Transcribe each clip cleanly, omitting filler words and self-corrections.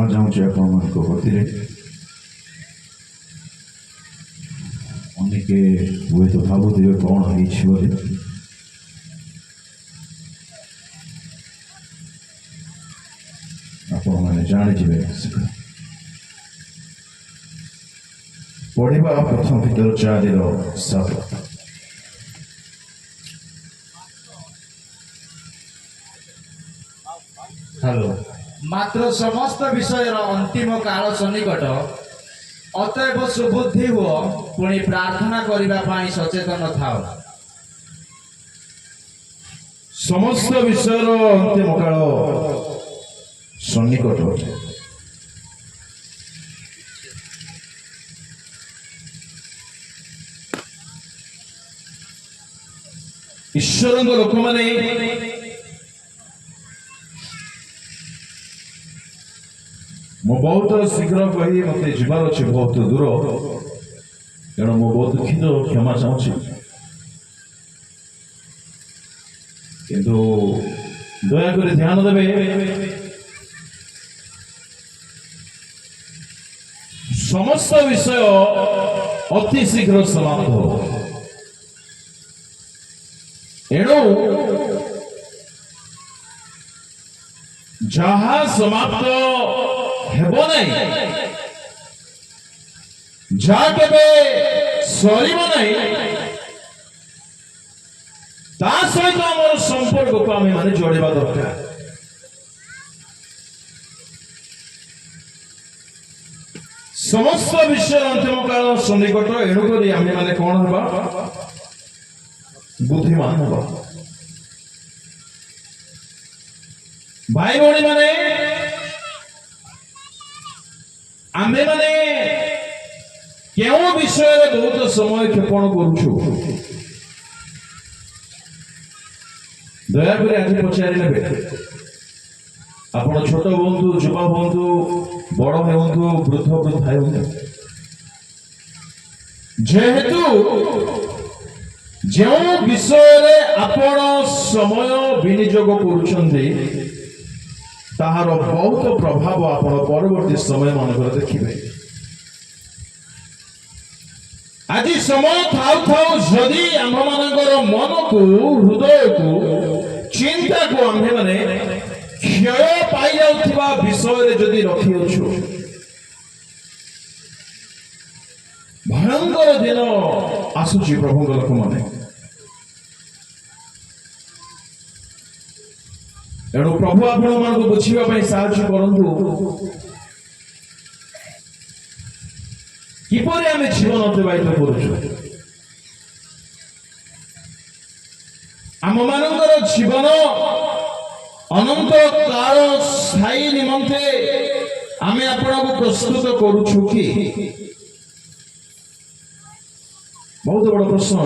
क्षमा चाहूँगी आपको गति अनेके हुए तो भावुवे कौन हो आप मैंने जाणिजे पढ़ा प्रथम पीटर 4:7 हेलो मात्र समस्त विषय अंतिम काल सन्निकट अतएव सुबुद्धि हुआ पुणी प्रार्थना करने सचेतन था। समस्त विषय अंतिम काल सन्निकट ईश्वर लोक मैंने मु बहुत शीघ्र कही मत जीवार अच्छे बहुत दूर तेणु मु बहुत दुखित क्षमा चाहूँगी किंतु दयाकोरी ध्यान देवे समस्त विषय अति शीघ्र समाप्त हो एणु जहा समाप्त हेबो नहीं जहा केबे सरीबो नहीं ता सहित आमर संपर्क को आम माने जोड़वा दरकार। समस्त विषय अंतिम काल सन्निकट एणुक आम माने कौन हवा बुद्धिमान हवा। भाई भौणी माने आमे माने क्यों विषय बहुत समय क्षेपण करुछु दयाकोरी आज पचारि नेबे आपण छोट बंधु युवा बंधु बड़ बंधु वृद्ध वृद्धा जेहेतु जो विषय आपण समय विनियोग करुछन्ति ताहार बहुत प्रभाव आपण परवर्ती समय मानकर देखिबे। आज समय थाउ थाउ जदि आम मानकर मन को हृदय को चिंता को आम्हे माने क्षय पाई जाउथिबा विषय जदि रखि अछु भयंकर दिन आसुची प्रभु लोक माने एणु प्रभु आपण मान बुझा साहाय्य करंतु किपरि आमे जीवन अतिबाहित करूछु आम मानकर जीवन अनंत काल स्थायी निमंते आमे आपण प्रस्तुत करूछु कि बहुत बड़ प्रश्न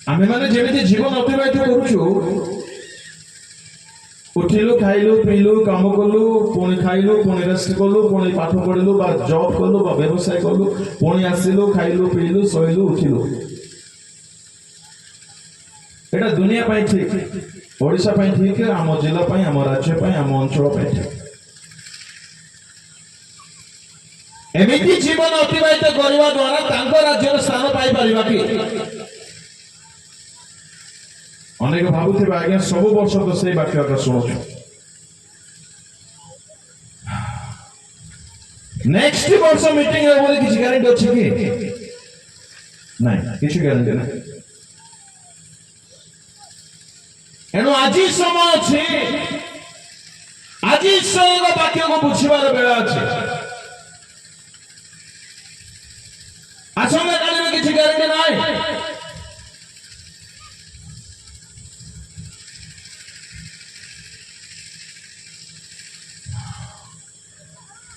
आमे माने जेमिति जीवन अतिबाहित करूछु उठिलु खाइलु पीलु काम कलु पुणी खाइलु पुणी रेस्ट कलु पुणी पाठ पढ़िलु बा जॉब कलु बा व्यवसाय कलु पुणी आसिलु खाइलु पीलु सोइलु उठिलु एटा दुनिया पाई ठीक ओडिशा पाई ठीक आम जिला पाई आम राज्य पाई आम अंचल पाई ठीक एमिति जीवन अतिबाहित करने द्वारा तांको राज्य स्थान पाई परिबा कि अनेक भावुवे आज्ञा सब वर्ष तो से वाक्य शुणु नेक्स्ट वर्ष मीटिंग किसी ग्यारंटी अच्छी कि नहीं किसी ग्यारंटी ना एणु आज समय अच्छे आज ईश्वर वाक्य को बुझार बेला अच्छे आसंता काली किसी ग्यारंटी ना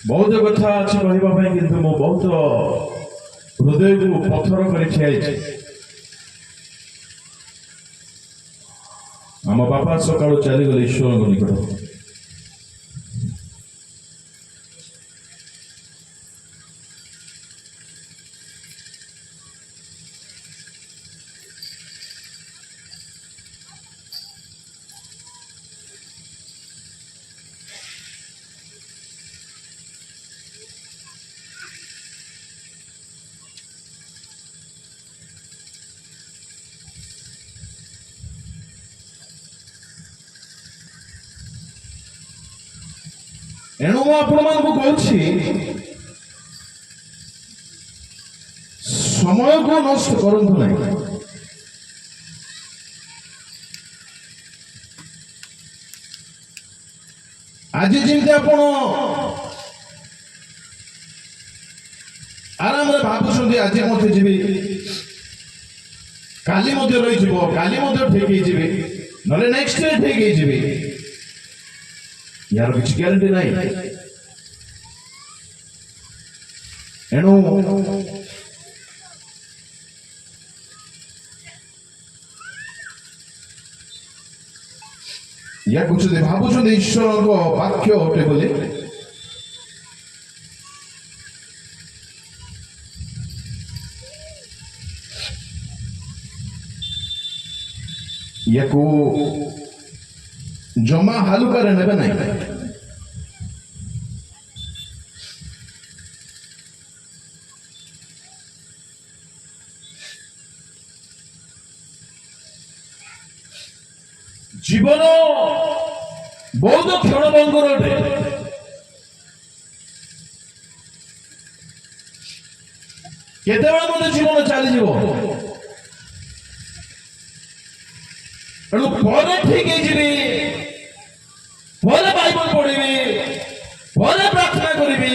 बहुत कथा अच्छी कहवाई किंतु मो बहुत हृदय को पत्थर कर ठिया आम बापा सकाळु चलीगले ईश्वर निकट ଏଣୁ ମୁଁ ଆପଣମାନଙ୍କୁ କହୁଛି ସମୟକୁ ନଷ୍ଟ କରନ୍ତୁ ନାହିଁ। ଆଜି ଯେମିତି ଆପଣ ଆରାମରେ ଭାବୁଛନ୍ତି ଆଜି ମଧ୍ୟ ଯିବି, କାଲି ମଧ୍ୟ ରହିଯିବ, କାଲି ମଧ୍ୟ ଠିକ ହେଇଯିବେ, ନହେଲେ ନେକ୍ସଟ ଡେ ଠିକ ହେଇଯିବେ, यार କିଛି ଗ୍ୟାରେଣ୍ଟି ନାହିଁ। ଏଣୁ ୟାକୁ ଯଦି ଭାବୁଛନ୍ତି ଈଶ୍ୱରଙ୍କ ବାକ୍ୟ ଅଟେ ବୋଲି, ୟାକୁ ଜମା ହାଲୁକାରେ ନେବେ ନାହିଁ। ଜୀବନ ବହୁତ କ୍ଷଣଭଙ୍ଗୁର ଅଟେ। କେତେବେଳେ ମଧ୍ୟ ଜୀବନ ଚାଲିଯିବ। ତେଣୁ ପରେ ଠିକ ହେଇଯିବି, ପରେ ବାଇବଲ ପଢିବି, ପରେ ପ୍ରାର୍ଥନା କରିବି,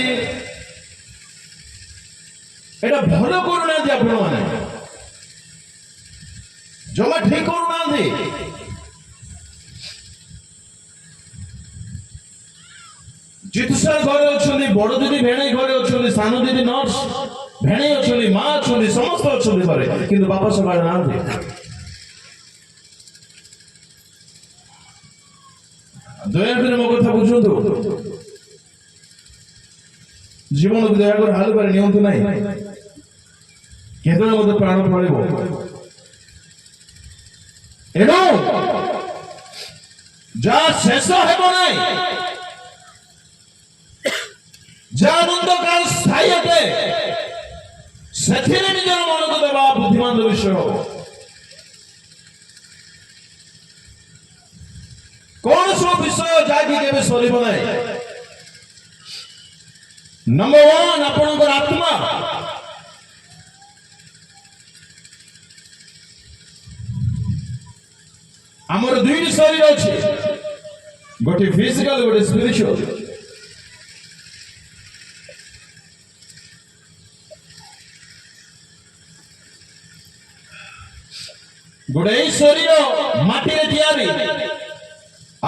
ଏଇଟା ଭଲ କରୁନାହାନ୍ତି ଆପଣମାନେ, ଜମା ଠିକ କରୁନାହାନ୍ତି। ଜିତୁ ସାର୍ ଘରେ ଅଛନ୍ତି, ବଡ ଦିଦି ଭେଣେଇ ଘରେ ଅଛନ୍ତି, ସାନ ଦିଦି ନର୍ସ ଭେଣେଇ ଅଛନ୍ତି, ମା ଅଛନ୍ତି, ସମସ୍ତେ ଅଛନ୍ତି ଘରେ, କିନ୍ତୁ ବାପା ସକାଳେ ନାହାନ୍ତି। ଦୟାକରି ମୋ କଥା ବୁଝନ୍ତୁ, ଜୀବନକୁ ଦୟାକରି ହାଲୁକାରେ ନିଅନ୍ତୁ ନାହିଁ। କେତେବେଳେ ମୋତେ ପ୍ରାଣ ପଳିବ। ଏଣୁ ଯାହା ଶେଷ ହେବ ନାହିଁ, ଯାହା ଆନନ୍ଦ କାଳ ସ୍ଥାୟୀ ଅଟେ, ସେଥିରେ ନିଜର ମନକୁ ଦେବା ବୁଦ୍ଧିମାନର ବିଷୟ। କଣ ସବୁ ବିଷୟ ଯାହାକି କେବେ ସରିବ ନାହିଁ। ନମ୍ବର ୱାନ୍, ଆପଣଙ୍କର ଆତ୍ମା। ଆମର ଦୁଇଟି ଶରୀର ଅଛି, ଗୋଟେ ଫିଜିକାଲ, ଗୋଟେ ସ୍ପିରିଚୁଆଲ। ଗୋଟେ ଏଇ ଶରୀର ମାଟିରେ ତିଆରି,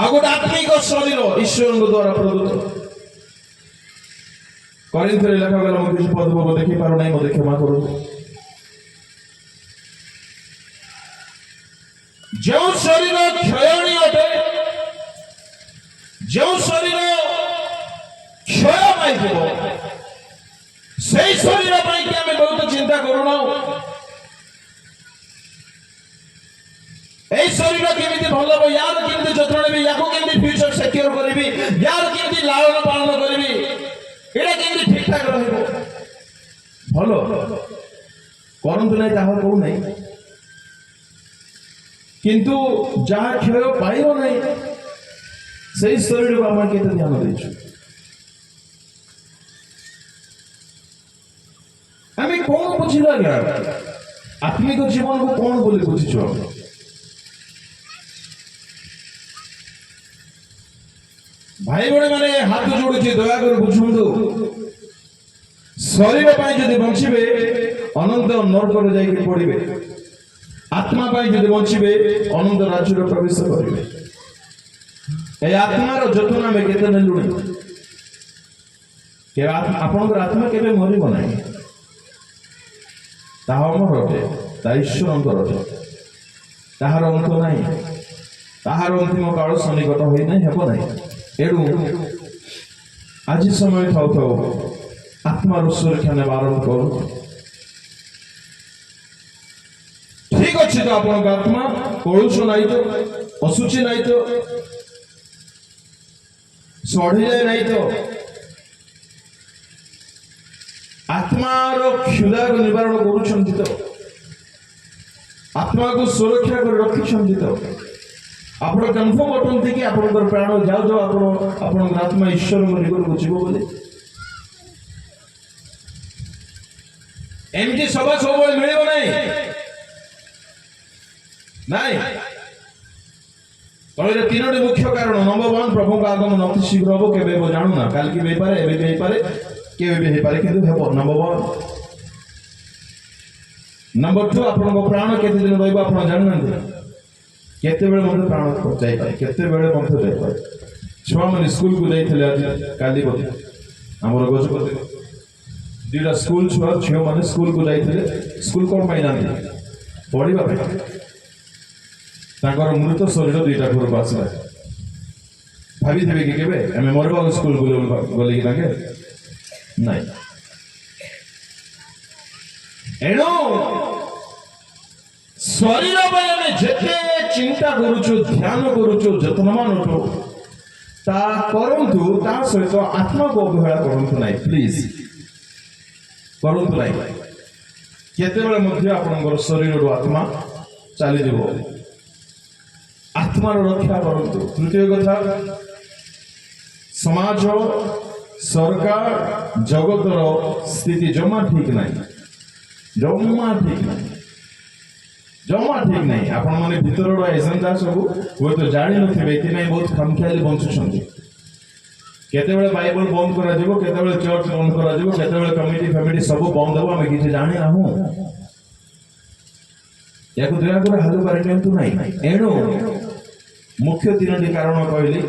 ଆଉ ଗୋଟେ ଆତ୍ମିକ ଶରୀର ଈଶ୍ୱରଙ୍କ ଦ୍ୱାରା ପ୍ରଦତ୍ତ। କରିନ୍ଥରେ ଲେଖାଗଲା, ମୁଁ କିଛି ପଦ ଦେଖି ପାରୁନାହିଁ, ମୋତେ କ୍ଷମା କରନ୍ତୁ। ଯେଉଁ ଶରୀର କ୍ଷୟଣୀୟ ଅଟେ, ଯେଉଁ ଶରୀର କ୍ଷୟ ପାଇଯିବ, ସେଇ ଶରୀର ପାଇଁ କି ଆମେ ବହୁତ ଚିନ୍ତା କରୁନାହୁଁ। এই শরীর কেমিতি ভাল হব, ইয়ার কেমিতি যত্ন নেবি, ইয়াকু কেমিতি ফিউচর সিকিউর করিবি, ইয়ার কেমিতি লালন পালন করিবি, এটা কেমিতি ঠিকঠাক রহিব। ভাল করন্তু নাই তাহা কহু নাই, কিন্তু যাহা ক্ষয় পাইব নাই, সেই শরীরକୁ আমরা কেতে ধ্যান ଦେଇଛୁ। আমি কোন বুঝিলা গা আত্মিক জীবনକୁ কোন বলি বুঝিଛୁ ଆମେ? ଭାଇ ଭଉଣୀ ମାନେ ହାତ ଯୋଡୁଛି, ଦୟାକରି ବୁଝନ୍ତୁ। ଶରୀର ପାଇଁ ଯଦି ବଞ୍ଚିବେ ଅନନ୍ତ ନରକରେ ଯାଇକି ପଡିବେ, ଆତ୍ମା ପାଇଁ ଯଦି ବଞ୍ଚିବେ ଅନନ୍ତ ରାଜ୍ୟରେ ପ୍ରବେଶ କରିବେ। এই ଆତ୍ମାର ଯତ୍ନ ଆମେ କେତେ ନେଲୁଣି? ଆପଣଙ୍କର ଆତ୍ମା କେବେ ମରିବ ନାହିଁ, ତାହା ଅମର ଅଟେ, ତାହା ଈଶ୍ୱରଙ୍କର ଅଟେ, ତାହାର ଅନ୍ତ ନାହିଁ, ତାହାର ଅନ୍ତିମ କାଳ ସନ୍ନିକଟ ହୋଇନାହିଁ, ହେବ ନାହିଁ। ଏଣୁ ଆଜି ସମୟ ଥାଉ ଥାଉ ଆତ୍ମାର ସୁରକ୍ଷା ନେବା ଆରମ୍ଭ କରନ୍ତୁ। ଠିକ ଅଛି ତ ଆପଣଙ୍କ ଆତ୍ମା ପଳୁଛ ନାହିଁ ତ, ଅସୁଚି ନାହିଁ ତ, ସଢିଯାଏ ନାହିଁ ତ, ଆତ୍ମାର କ୍ଷୁଧାକୁ ନିବାରଣ କରୁଛନ୍ତି ତ, ଆତ୍ମାକୁ ସୁରକ୍ଷା କରି ରଖିଛନ୍ତି ତ? ଆପଣ କନଫର୍ମ ଅଟନ୍ତି କି ଆପଣଙ୍କର ପ୍ରାଣ ଯାଉ ଯାଉ ଆପଣଙ୍କର ଆତ୍ମା ଈଶ୍ୱରଙ୍କ ନିକଟକୁ ଯିବ ବୋଲି? ଏମିତି ସବୁବେଳେ ମିଳିବ ନାହିଁ। ନାଇଁ, ତଳେ ତିନୋଟି ମୁଖ୍ୟ କାରଣ। ନମ୍ବର 1, ପ୍ରଭୁଙ୍କ ଆଗମନ ଅତି ଶୀଘ୍ର ହବ। କେବେ ହେବ ଜାଣୁନା, କାଲିକି ବି ହେଇପାରେ, ଏବେ ବି ହେଇପାରେ, କେବେ ବି ହେଇପାରେ, କିନ୍ତୁ ହେବ। ନମ୍ବର 1। ନମ୍ବର 2, ଆପଣଙ୍କ ପ୍ରାଣ କେତେ ଦିନ ରହିବ ଆପଣ ଜାଣୁନାହାନ୍ତି। କେତେବେଳେ ମଧ୍ୟ ପ୍ରାଣ ଯାଇପାରେ, କେତେବେଳେ ମଧ୍ୟ ଯାଇପାରେ। ଛୁଆମାନେ ସ୍କୁଲକୁ ଯାଇଥିଲେ ଆଜି କାଲି ବୋଧେ ଆମର ଗଜପତି 2ଟା ସ୍କୁଲ ଛୁଆ ଝିଅମାନେ ସ୍କୁଲକୁ ଯାଇଥିଲେ। ସ୍କୁଲ କ'ଣ ପାଇଁ ଯାଆନ୍ତି? ପଢିବା ପାଇଁ। ତାଙ୍କର ମୃତ ଶରୀର 2ଟା ଘରକୁ ଆସିଲା। ଭାବିଥିବେ କି କେବେ ଆମେ ମରିବାକୁ ସ୍କୁଲ ଗଲେ କି ତାଙ୍କେ? ନାଇଁ। ଏଣୁ ଶରୀର ପାଇଁ ଆମେ ଯେତେ ଚିନ୍ତା କରୁଛୁ, ଧ୍ୟାନ କରୁଛୁ, ଯତ୍ନବାନ ଅଛୁ, ତା କରନ୍ତୁ, ତା ସହିତ ଆତ୍ମାକୁ ଅବହେଳା କରନ୍ତୁ ନାହିଁ। ପ୍ଲିଜ କରନ୍ତୁ ନାହିଁ। କେତେବେଳେ ମଧ୍ୟ ଆପଣଙ୍କର ଶରୀରରୁ ଆତ୍ମା ଚାଲିଯିବ। ଆତ୍ମାର ରକ୍ଷା କରନ୍ତୁ। ତୃତୀୟ କଥା, ସମାଜ, ସରକାର, ଜଗତର ସ୍ଥିତି ଜମା ଠିକ ନାହିଁ। ଜମା ଠିକ ନାହିଁ, ଜମା ଠିକ ନାହିଁ। ଆପଣମାନେ ଭିତରର ଏଜେଣ୍ଡା ସବୁ ହୁଏତ ଜାଣିନଥିବେ, ଏଥିପାଇଁ ବହୁତ ଖାମଖିଆଲି ବଞ୍ଚୁଛନ୍ତି। କେତେବେଳେ ବାଇବଲ ବନ୍ଦ କରାଯିବ, କେତେବେଳେ ଚର୍ଚ୍ଚ ବନ୍ଦ କରାଯିବ, କେତେବେଳେ କମିଟି ଫ୍ୟାମିଲି ସବୁ ବନ୍ଦ ହେବ, ଆମେ କିଛି ଜାଣିନାହୁଁ। ୟାକୁ ଦୟାକରି ହାଲୁ ପାରି ନିଅନ୍ତୁ ନାହିଁ। ଏଣୁ ମୁଖ୍ୟ 3ଟି କାରଣ କହିଲି।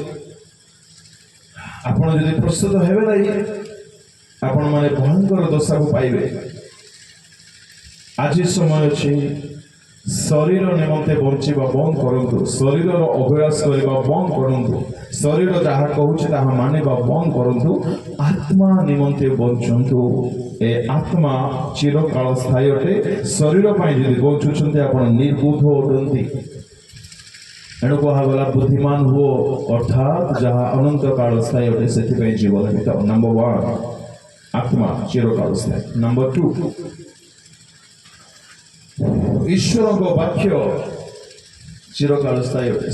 ଆପଣ ଯଦି ପ୍ରସ୍ତୁତ ହେବେ ନାହିଁ, ଆପଣମାନେ ଭୟଙ୍କର ଦଶାକୁ ପାଇବେ। ଆଜି ସମୟ ଅଛି, ଶରୀର ନିମନ୍ତେ ବଞ୍ଚିବା ବନ୍ଦ କରନ୍ତୁ। ଶରୀରର ଅଭ୍ୟାସ କରିବା ବନ୍ଦ କରନ୍ତୁ। ଶରୀର ଯାହା କହୁଛି ତାହା ମାନିବା ବନ୍ଦ କରନ୍ତୁ। ଆତ୍ମା ନିମନ୍ତେ ବଞ୍ଚନ୍ତୁ। ଏ ଆତ୍ମା ଚିରକାଳ ସ୍ଥାୟୀ ଅଟେ। ଶରୀର ପାଇଁ ଯଦି ବଞ୍ଚୁଛନ୍ତି ଆପଣ ନିର୍ବୁଦ୍ଧ ଅଟନ୍ତି। ଏଣୁ କୁହାଗଲା ବୁଦ୍ଧିମାନ ହୁଅ, ଅର୍ଥାତ୍ ଯାହା ଅନନ୍ତ କାଳ ସ୍ଥାୟୀ ଅଟେ ସେଥିପାଇଁ ଜୀବନ ବିତାଅ। ନମ୍ବର 1, ଆତ୍ମା ଚିରକାଳ ସ୍ଥାୟୀ। ନମ୍ବର 2, ଈଶ୍ୱରଙ୍କ ବାକ୍ୟ ଚିରକାଳ ସ୍ଥାୟୀ ଅଟେ।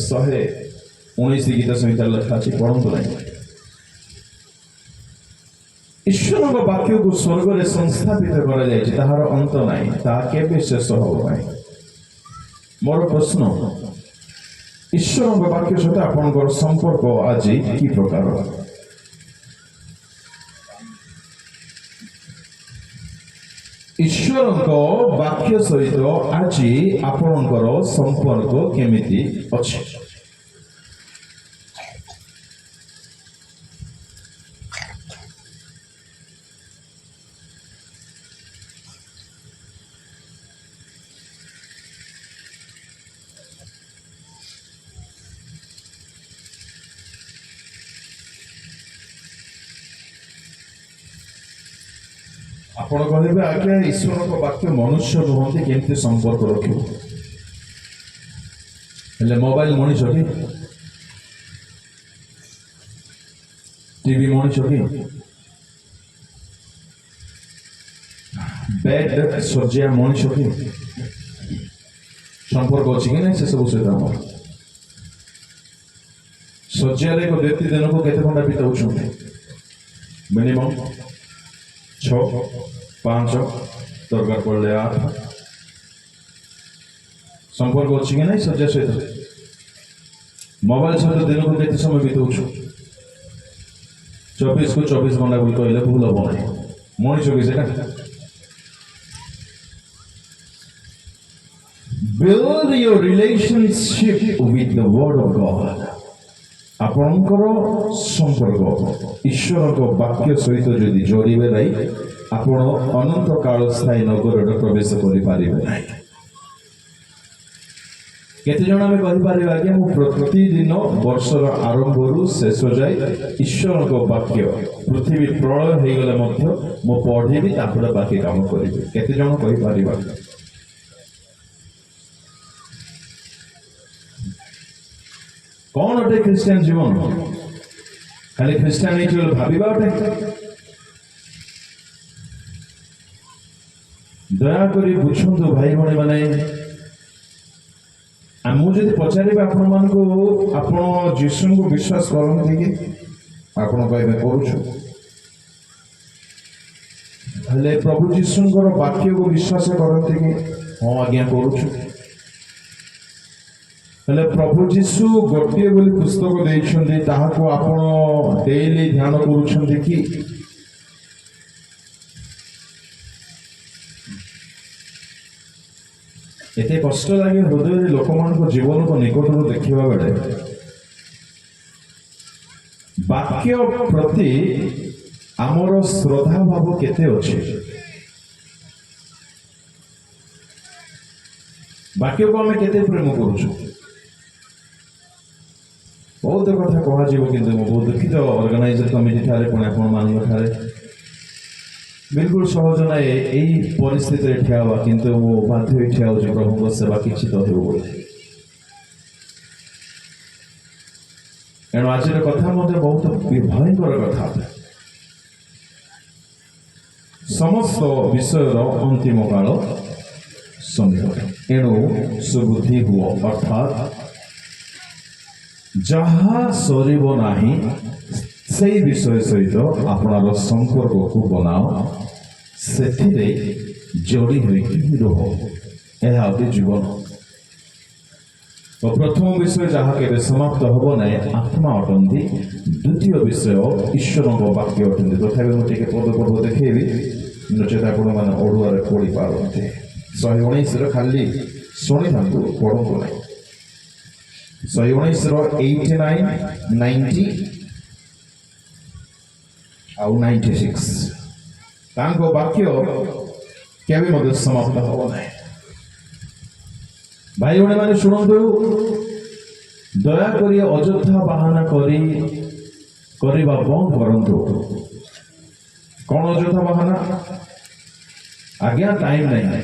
119 ଗୀତ ସଂହିତାରେ ଲେଖା ଅଛି, ପଢନ୍ତୁ ନାହିଁ। ଈଶ୍ୱରଙ୍କ ବାକ୍ୟକୁ ସ୍ୱର୍ଗରେ ସଂସ୍ଥାପିତ କରାଯାଇଛି, ତାହାର ଅନ୍ତ ନାହିଁ, ତାହା କେବେ ଶେଷ ହେବ ନାହିଁ। ମୋର ପ୍ରଶ୍ନ, ଈଶ୍ୱରଙ୍କ ବାକ୍ୟ ସହିତ ଆପଣଙ୍କର ସମ୍ପର୍କ ଆଜି କି ପ୍ରକାର? ଈଶ୍ୱରଙ୍କ ବାକ୍ୟ ସହିତ ଆଜି ଆପଣଙ୍କର ସମ୍ପର୍କ କେମିତି ଅଛି? ଆପଣ କହିବେ, ଆଜ୍ଞା ଈଶ୍ୱରଙ୍କ ବାକ୍ୟ ମନୁଷ୍ୟ ନୁହନ୍ତି, କେମିତି ସମ୍ପର୍କ ରଖିବ? ହେଲେ ମୋବାଇଲ ମଣିଷ କି? ଟିଭି ମଣିଷ କି? ବେଡ୍ ଶଯ୍ୟା ମଣିଷ କି? ସମ୍ପର୍କ ଅଛି କି ନାହିଁ ସେସବୁ ସହିତ? ଆମର ଶଯ୍ୟାରେ ଏକ ବ୍ୟକ୍ତି ଦିନକୁ କେତେ ଘଣ୍ଟା ବିତାଉଛନ୍ତି? ମିନିମମ୍ 6, 5, ଦରକାର ପଡ଼ିଲେ 8। ସମ୍ପର୍କ ଅଛି କି ନାହିଁ ଶଯ୍ୟା ସହିତ? ମୋବାଇଲ ସହିତ ଦିନକୁ କେତେ ସମୟ ବିତାଉଛୁ? 24କୁ 24 ଘଣ୍ଟା ବୋଲି କହିଲେ ଭୁଲ ହବ ନାହିଁ। ମଣିଷ କି ସେଟା? Build your relationship with the word of God. ଆପଣଙ୍କର ସମ୍ପର୍କ ଈଶ୍ୱରଙ୍କ ବାକ୍ୟ ସହିତ ଯଦି ଯୋଡ଼ିବେ ନାହିଁ, ଆପଣ ଅନନ୍ତ କାଳ ସ୍ଥାୟୀ ନଗରରେ ପ୍ରବେଶ କରିପାରିବେ ନାହିଁ। କେତେଜଣ ଆମେ କହିପାରିବା, ଆଜ୍ଞା ମୁଁ ପ୍ରତିଦିନ ବର୍ଷର ଆରମ୍ଭରୁ ଶେଷ ଯାଏ ଈଶ୍ୱରଙ୍କ ବାକ୍ୟ, ପୃଥିବୀ ପ୍ରଳୟ ହେଇଗଲେ ମଧ୍ୟ ମୁଁ ପଢିବି, ତାପରେ ବାକି କାମ କରିବି? କେତେଜଣ କହିପାରିବା? କ'ଣ ଅଟେ ଖ୍ରୀଷ୍ଟିଆନ ଜୀବନ? ଖାଲି ଖ୍ରୀଷ୍ଟିଆନ ହେଇଛି ବୋଲି ଭାବିବା ଅଟେ? ଦୟାକରି ବୁଝନ୍ତୁ ଭାଇ ଭଉଣୀ ମାନେ, ମୁଁ ଯଦି ପଚାରିବି ଆପଣମାନଙ୍କୁ ଆପଣ ଯୀଶୁଙ୍କୁ ବିଶ୍ୱାସ କରନ୍ତି କି? ଆପଣ କହିବେ କରୁଛୁ। ହେଲେ ପ୍ରଭୁ ଯୀଶୁଙ୍କର ବାକ୍ୟକୁ ବିଶ୍ୱାସ କରନ୍ତି କି? ହଁ ଆଜ୍ଞା କରୁଛୁ। ହେଲେ ପ୍ରଭୁ ଯୀଶୁ ଗୋଟିଏ ବୋଲି ପୁସ୍ତକ ଦେଇଛନ୍ତି, ତାହାକୁ ଆପଣ ଡେଲି ଧ୍ୟାନ କରୁଛନ୍ତି କି? ଏତେ କଷ୍ଟ ଲାଗେ ହୃଦୟରେ ଲୋକମାନଙ୍କ ଜୀବନକୁ ନିକଟରୁ ଦେଖିବା ବେଳେ ବାକ୍ୟ ପ୍ରତି ଆମର ଶ୍ରଦ୍ଧା ଭାବ କେତେ ଅଛି? ବାକ୍ୟକୁ ଆମେ କେତେ ପ୍ରେମ କରୁଛୁ? ବହୁତ କଥା କୁହାଯିବ, କିନ୍ତୁ ମୁଁ ବହୁତ ଦୁଃଖିତ ଅର୍ଗାନାଇଜର କମିଟି ଠାରେ ପୁଣି ଆପଣମାନଙ୍କ ଠାରେ ବିଲକୁଲ ସହଜ ନାହିଁ ଏଇ ପରିସ୍ଥିତିରେ ଠିଆ ହେବା, କିନ୍ତୁ ମୁଁ ବାଧ୍ୟ ହୋଇ ଠିଆ ହେଉଛି ପ୍ରଭୁଙ୍କ ସେବା କିଛି ତ ହେଉ ବୋଲି। ଏଣୁ ଆଜିର କଥା ମଧ୍ୟ ବହୁତ ଭୟଙ୍କର କଥା। ସମସ୍ତ ବିଷୟର ଅନ୍ତିମ କାଳ ସନ୍ନିକଟ। ଏଣୁ ସୁବୁଦ୍ଧି ହୁଅ, ଅର୍ଥାତ୍ ଯାହା ସରିବ ନାହିଁ ସେଇ ବିଷୟ ସହିତ ଆପଣାର ସମ୍ପର୍କକୁ ବନାଅ, ସେଥିରେ ଯୋଡ଼ି ହୋଇକି ରୁହ। ଏହା ଅତି ଜୀବନ। ପ୍ରଥମ ବିଷୟ ଯାହା କେବେ ସମାପ୍ତ ହେବ ନାହିଁ, ଆତ୍ମା ଅଟନ୍ତି। ଦ୍ୱିତୀୟ ବିଷୟ ଈଶ୍ୱରଙ୍କ ବାକ୍ୟ ଅଟନ୍ତି। ତଥାପି ମୁଁ ଟିକେ ପଦପର୍ବ ଦେଖେଇବି, ନଚେତ ଆପଣମାନେ ଅଡ଼ୁଆରେ ପଡ଼ିପାରନ୍ତି। 119ର ଖାଲି ଶୁଣିଥାନ୍ତୁ, ପଢ଼ନ୍ତୁ ନାହିଁ। 119ର 89, 90 ଆଉ 96 ତାଙ୍କ ବାକ୍ୟ କେବେ ମଧ୍ୟ ସମାପ୍ତ ହେବ ନାହିଁ। ଭାଇ ଭଉଣୀମାନେ ଶୁଣନ୍ତୁ, ଦୟାକରି ଅଯଥା ବାହାନା କରିବା ବନ୍ଦ କରନ୍ତୁ। କ'ଣ ଅଯଥା ବାହାନା? ଆଜ୍ଞା ଟାଇମ୍ ନାହିଁ।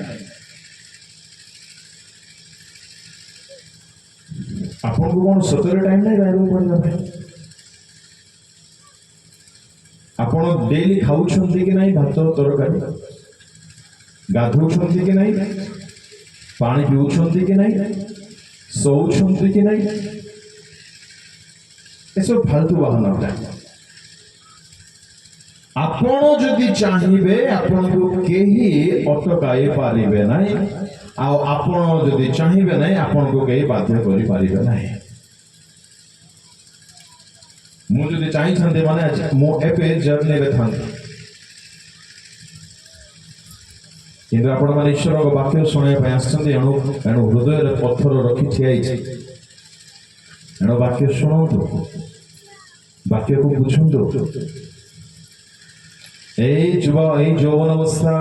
ଆପଣଙ୍କୁ କ'ଣ ସତରେ ଟାଇମ୍ ନାହିଁ ବାଇବେଲ ପଢ଼ିବା ପାଇଁ? ଆପଣ ଡେଲି ଖାଉଛନ୍ତି କି ନାହିଁ ଭାତ ତରକାରୀ? ଗାଧଉଛନ୍ତି କି ନାହିଁ? ପାଣି ପିଉଛନ୍ତି କି ନାହିଁ? ଶୋଉଛନ୍ତି କି ନାହିଁ? ଏସବୁ ଫାଲତୁ ବାହାନା। ଆପଣ ଯଦି ଚାହିଁବେ ଆପଣଙ୍କୁ କେହି ଅଟକାଇ ପାରିବେ ନାହିଁ, ଆଉ ଆପଣ ଯଦି ଚାହିଁବେ ନାହିଁ ଆପଣଙ୍କୁ କେହି ବାଧ୍ୟ କରିପାରିବେ ନାହିଁ। ମୁଁ ଯଦି ଚାହିଁଥାନ୍ତି ମାନେ ମୁଁ ଏବେ ଜର୍ଣ୍ଣିରେ ଥାନ୍ତି, କିନ୍ତୁ ଆପଣମାନେ ଈଶ୍ୱରଙ୍କ ବାକ୍ୟ ଶୁଣିବା ପାଇଁ ଆସିଛନ୍ତି। ଏଣୁ ହୃଦୟରେ ପଥର ରଖି ଠିଆ ହେଇଛି। ଏଣୁ ବାକ୍ୟ ଶୁଣନ୍ତୁ, ବାକ୍ୟକୁ ବୁଝନ୍ତୁ। এই যৌবন অবস্থা,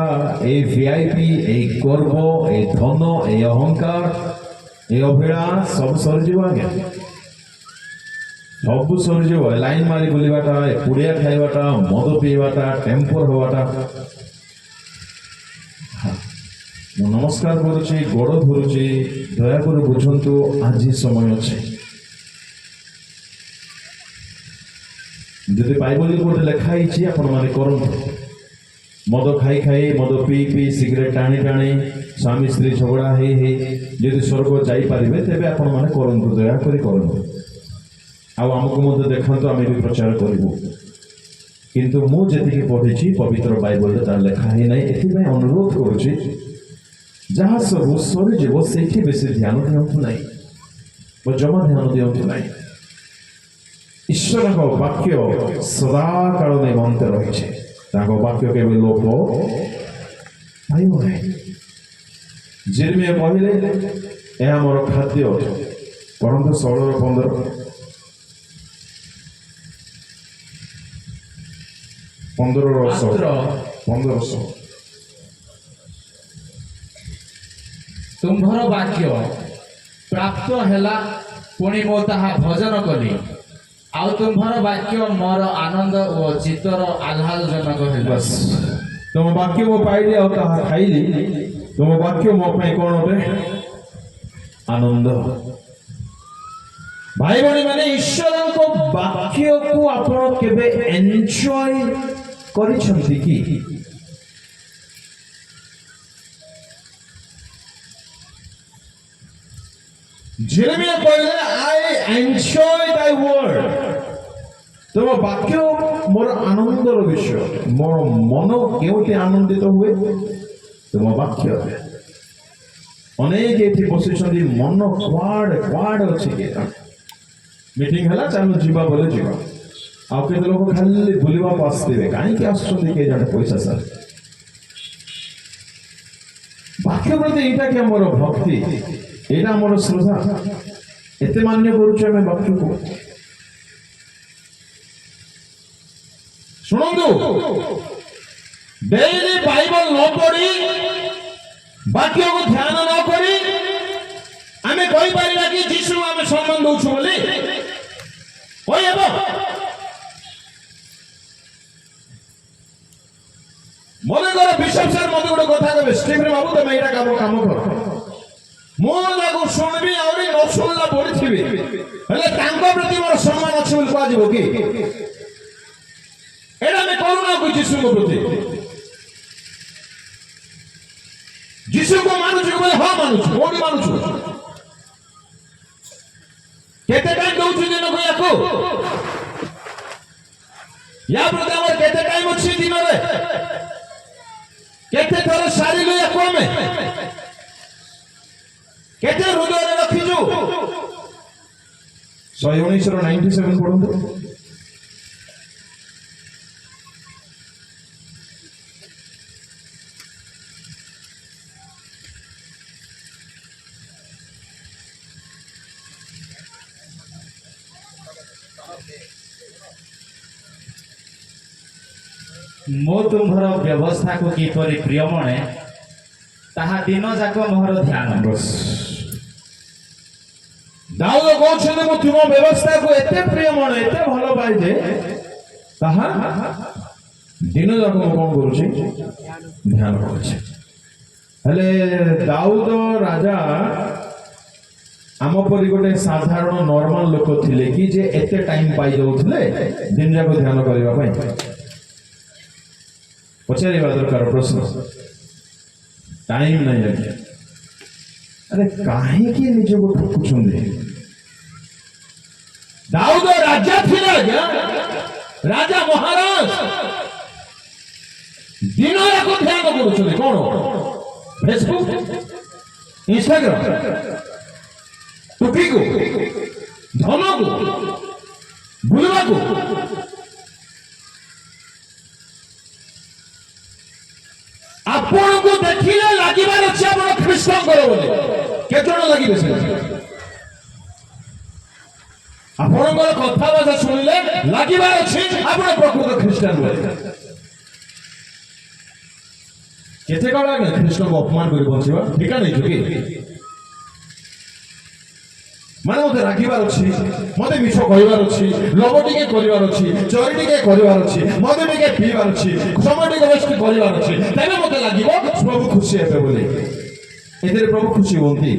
এই ভিআইপি, এই গর্ব, এই ধন, এই অহংকার, এই অভিଳାষ ସବୁ ସରିଯିବ ଆଜ୍ଞା। ସବୁ ସରିଯିବ। ଲାଇନ୍ ମାରି ବୁଲିବାଟା, ପୁଡ଼ିଆ ଖାଇବାଟା, ମଦ ପିଇବାଟା, ଟେମ୍ପର ହବାଟା। ମୁଁ ନମସ୍କାର କରୁଛି, ଗୋଡ଼ ଧରୁଛି, ଦୟାକରି ବୁଝନ୍ତୁ, ଆଜି ସମୟ ଅଛି। ଯଦି ବାଇବଲରେ ଗୋଟେ ଲେଖା ହେଇଛି ଆପଣମାନେ କରନ୍ତୁ। ମଦ ଖାଇ ଖାଇ, ମଦ ପିଇ ପିଇ, ସିଗାରେଟ୍ ଟାଣି ଟାଣି, ସ୍ୱାମୀ ସ୍ତ୍ରୀ ଝଗଡ଼ା ହେଇ ହେଇ ଯଦି ସ୍ୱର୍ଗ ଯାଇପାରିବେ ତେବେ ଆପଣମାନେ କରନ୍ତୁ, ଦୟାକରି କରନ୍ତୁ। ଆଉ ଆମକୁ ମଧ୍ୟ ଦେଖାନ୍ତୁ, ଆମେ ବି ପ୍ରଚାର କରିବୁ। କିନ୍ତୁ ମୁଁ ଯେତିକି ପଢ଼ିଛି ପବିତ୍ର ବାଇବଲରେ ତାର ଲେଖା ହେଇନାହିଁ। ଏଥିପାଇଁ ଅନୁରୋଧ କରୁଛି, ଯାହା ସବୁ ସରିଯିବ ସେଇଠି ବେଶୀ ଧ୍ୟାନ ଦିଅନ୍ତୁ ନାହିଁ, ଜମା ଧ୍ୟାନ ଦିଅନ୍ତୁ ନାହିଁ। ଈଶ୍ୱରଙ୍କ ବାକ୍ୟ ସଦାକାଳ ନିମନ୍ତେ ରହିଛି। ତାଙ୍କ ବାକ୍ୟ କେବେ ଲୋପ ପାଇବ ନାହିଁ। ଜିର୍ମିୟା କହିଲେ, ଏହା ମୋର ଖାଦ୍ୟ। ପରନ୍ତୁ 16-15 1500 ତୁମ୍ଭର ବାକ୍ୟ ପ୍ରାପ୍ତ ହେଲା, ପୁଣି ମୁଁ ତାହା ଭଜନ କଲି। ଆଉ ତୁମ୍ଭର ବାକ୍ୟ ମୋର ଆନନ୍ଦ ଓ ଚିତ୍ତର ଆହ୍ଲାଦଜନକ ହେଲା। ତୁମ ବାକ୍ୟ ମୁଁ ପାଇଲି ଆଉ ତାହା ଖାଇଲି। ତୁମ ବାକ୍ୟ ମୋ ପାଇଁ କ'ଣ ଅଟେ? ଆନନ୍ଦ। ଭାଇ ଭଉଣୀ ମାନେ, ଈଶ୍ୱରଙ୍କ ବାକ୍ୟକୁ ଆପଣ କେବେ ଏନ୍ଜୟ କରିଛନ୍ତି କି? ଜେରେମିୟା କହିଲେ ଆଇ ଏନ୍ଜୟ ଦାଇ ୱାର୍ଡ। ତମ ବାକ୍ୟ ମୋର ଆନନ୍ଦର ବିଷୟ। ମୋର ମନ କେଉଁଠି ଆନନ୍ଦିତ ହୁଏ? ତମ ବାକ୍ୟରେ। ଅନେକ ଏଠି ବସିଛନ୍ତି, ମନ କୁଆଡେ କୁଆଡେ ଅଛି କି? ମିଟିଂ ହେଲା, ଚାଲୁ ଯିବା ବୋଲେ ଯିବା। ଆଉ କେତେ ଲୋକ ଖାଲି ବୁଲିବାକୁ ଆସିଥିବେ, କାହିଁକି ଆସୁଛନ୍ତି କିଏ ଜାଣେ? ପଇସା ସାର୍। ବାକ୍ୟ ପ୍ରତି ଏଇଟା କି ଆମର ଭକ୍ତି, ଏଇଟା ଆମର ଶ୍ରଦ୍ଧା। ଏତେ ମାନ୍ୟ କରୁଛୁ ଆମେ ବାକ୍ୟକୁ। ଶୁଣନ୍ତୁ, ଡେଲି ବାଇବଲ ନ ପଢି, ବାକ୍ୟକୁ ଧ୍ୟାନ ନ କରି ଆମେ କହିପାରିବା କି ଯୀଶୁ ଆମେ ସମ୍ମାନ ଦଉଛୁ ବୋଲି? କହିହେବ? ମନେକର ବିଶପ ସାର୍ ମତେ ଗୋଟେ କଥା କହିବେ, ଷ୍ଟିଭେନ ବାବୁ ତମେ ଏଇଟା କାମ କର। ମୁଁ ତାକୁ ଶୁଣିବି, ଆହୁରି ନ ଶୁଣିଲା ପଢିଥିବି, ହେଲେ ତାଙ୍କ ପ୍ରତି ମୋର ସମ୍ମାନ ଅଛି ବୋଲି କୁହାଯିବ କି? ଏଇଟା ଆମେ କରୁନା କି ଯୀଶୁଙ୍କ ପ୍ରତି? ଯୀଶୁକୁ ମାନୁଛୁ ବୋଲେ ହଁ ମାନୁଛୁ। କୋଉଠି ମାନୁଛୁ? କେତେ ଟାଇମ ଦଉଛୁ ଦିନକୁ ୟାକୁ? ୟା ପ୍ରତି ଆମର କେତେ ଟାଇମ ଅଛି ଦିନରେ? କେତେ ଥର ସାରିଲୁ ୟାକୁ ଆମେ? କେତେ ହୃଦୟରେ ରଖିଛୁ? 119:97 ପଢନ୍ତୁ। ମୁଁ ତୁମ୍ଭର ବ୍ୟବସ୍ଥାକୁ କିପରି ପ୍ରିୟ ମଣେ, ତାହା ଦିନ ଯାକ ମୋହର ଧ୍ୟାନ। ଦାଉଦ କହୁଛନ୍ତି ମୁଁ ତୁମ ବ୍ୟବସ୍ଥାକୁ ଏତେ ପ୍ରିୟ ମଣେ, ଏତେ ଭଲ ପାଏ ଯେ ତାହା ଦିନ ଯାକ ମୁଁ କଣ କରୁଛି? ଧ୍ୟାନ କରୁଛି। ହେଲେ ଦାଉଦ ରାଜା ଆମ ପରି ଗୋଟେ ସାଧାରଣ ନର୍ମାଲ ଲୋକ ଥିଲେ କି ଯେ ଏତେ ଟାଇମ ପାଇ ଯାଉଥିଲେ ଦିନ ଯାକ ଧ୍ୟାନ କରିବା ପାଇଁ? ପଚାରିବା ଦରକାର ପ୍ରଶ୍ନ। ଟାଇମ ନାହିଁ ଆଜ୍ଞା। ଆରେ କାହିଁକି ନିଜକୁ ଠକୁଛନ୍ତି? ଦାଉଦ ରାଜା ଥିଲେ ଆଜ୍ଞା, ରାଜା ମହାରାଜ। ଦିନ ଯାକ ଧ୍ୟାନ କରୁଛନ୍ତି କଣ? ଫେସବୁକ୍, ଇନଷ୍ଟାଗ୍ରାମ, ଟୁପିକୁ, ଧନକୁ, ବୁଲିବାକୁ। ଆପଣଙ୍କୁ ଦେଖିଲେ ଲାଗିବାର ଅଛି ଆପଣ ଖ୍ରୀଷ୍ଟଙ୍କର ବୋଲି। କେତେ ଜଣ ଲାଗିବେ? ସେ ଆପଣଙ୍କର କଥାବାର୍ତ୍ତା ଶୁଣିଲେ ଲାଗିବାର ଅଛି ଆପଣ ପ୍ରକୃତ ଖ୍ରୀଷ୍ଟିଆନ ବୋଲି। କେତେ କାଳ ଆଜ୍ଞା ଖ୍ରୀଷ୍ଟଙ୍କୁ ଅପମାନ କରି ବଞ୍ଚିବା? ଠିକା ନେଇଛୁ କି? ମାନେ ମତେ ରାଗିବାର ଅଛି, ମତେ ମିଛ କହିବାର ଅଛି, ଲୋଭ ଟିକେ କରିବାର ଅଛି, ଚୋରି ଟିକେ କରିବାର ଅଛି, ମଦ ଟିକେ ପିଇବାର ଅଛି, ସମୟ ଟିକେ ୱେଷ୍ଟ କରିବାର ଅଛି, ତେବେ ମତେ ଲାଗିବ ପ୍ରଭୁ ଖୁସି ହେବେ ବୋଲି। ଏଥିରେ ପ୍ରଭୁ ଖୁସି ହୁଅନ୍ତି?